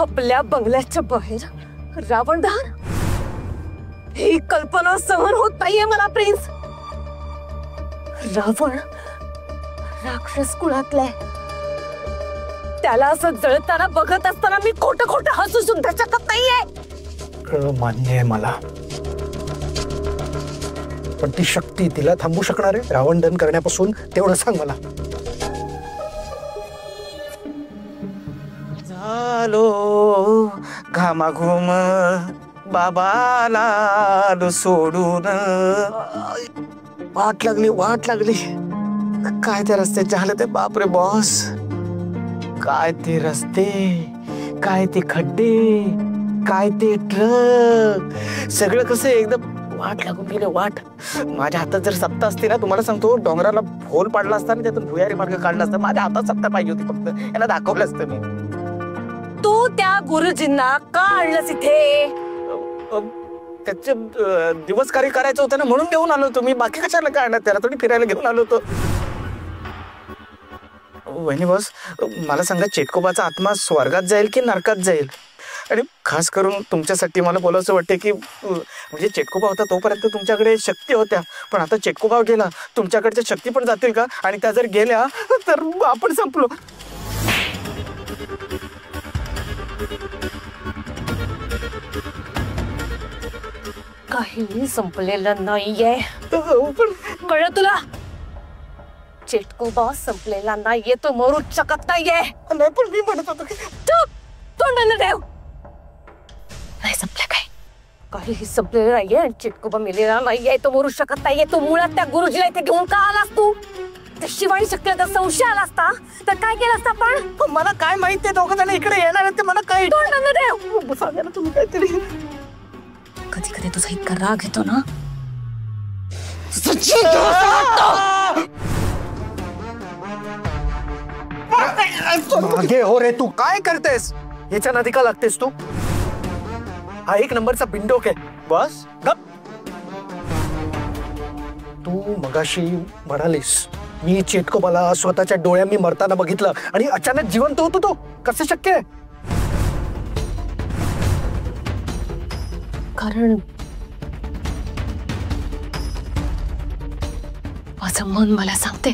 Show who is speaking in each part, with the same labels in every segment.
Speaker 1: आपल्या बंगल्याच्या बाहेर रावणदार, ही कल्पना सहन होत नाहीये मला प्रिन्स. रावण राक्षस कुळातलाय. त्याला असं जळताना बघत असताना मी खोटं खोटं हसू सुद्धा शकत नाहीये.
Speaker 2: मान्य आहे मला, पण ती शक्ती तिला थांबू शकणार आहे रावण दहन करण्यापासून? तेवढं सांग मला.
Speaker 3: झालो घामाघूम बाबाला सोडून. वाट लागली. काय ते रस्त्याचे हालत आहे बापरे बॉस. काय ते रस्ते, काय ते खड्डे, काय ते ट्रक, सगळं कसं एकदम वाट लागून गेले. वाट माझ्या हातात जर सत्ता असती ना, तुम्हाला सांगतो डोंगराला होल पाडला असता आणि त्यातून भुयारी मार्ग काढला असता. माझ्या हातात सत्ता पाहिजे होती, फक्त याला दाखवलं असतं मी.
Speaker 1: तू त्या गुरुजींना का आणलंस इथे?
Speaker 3: त्याचे दिवसकार्य करायचं होतं ना, म्हणून घेऊन आलो होतो मी. बाकी कशाला काय आणणार, त्याला थोडी फिरायला घेऊन आलो होतो. वहिनी बॉस, मला सांगा चेटकोबाचा आत्मा स्वर्गात जाईल की नरकात जाईल? आणि खास करून तुमच्यासाठी मला बोलायचं वाटते की म्हणजे चेटकोबा होता तोपर्यंत तुमच्याकडे शक्ती होत्या, पण आता चेटकोबा गेला, तुमच्याकडच्या शक्ती पण जातील का? आणि त्या जर गेल्या तर आपण संपलो.
Speaker 1: काही संपलेलं नाहीये. कळलं तुला? चेटकोबा संपलेला नाहीये, तो मरू शकत नाहीये.
Speaker 3: नाही पण मी म्हणत होतो की
Speaker 1: तोंडाला ठेव. नाही संपलं काय? काहीही संपलेलं नाहीये आणि चेटकोबा मेलेला नाहीये, तो मरू शकत नाहीये. तो मुळात त्या गुरुजीला इथे घेऊन का आलास तू? त्या शिवानी शक्यता संशय आला असता तर काय केलं असतं आपण?
Speaker 3: मला काय माहित, ते दोघं जण इकडे येणार ते मला काय.
Speaker 1: तोंडाला ठेव.
Speaker 3: सांगा ना तुम्ही काहीतरी.
Speaker 1: कधी कधी तुझा इतका राग येतो ना,
Speaker 2: मागे हो रे, तू काय करतेस? याच्या नादी का लागतेस तू? हा एक नंबरचा बिंडोक आहे. बस गप. तू मगाशी म्हणालीस मी चेटकोबाला स्वतःच्या डोळ्यांनी मरताना बघितलं आणि अचानक जिवंत होतो. तो कसं शक्य आहे?
Speaker 1: कारण माझं मन मला सांगते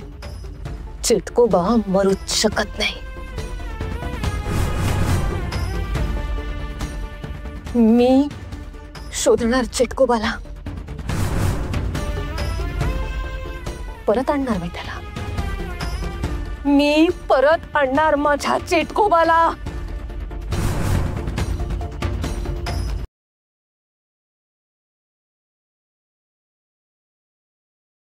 Speaker 1: चेटकोबा मरूच शकत नाही. मी शोधणार चेटकोबाला, परत आणणार मी त्याला. मी परत आणणार माझ्या चेटकोबाला.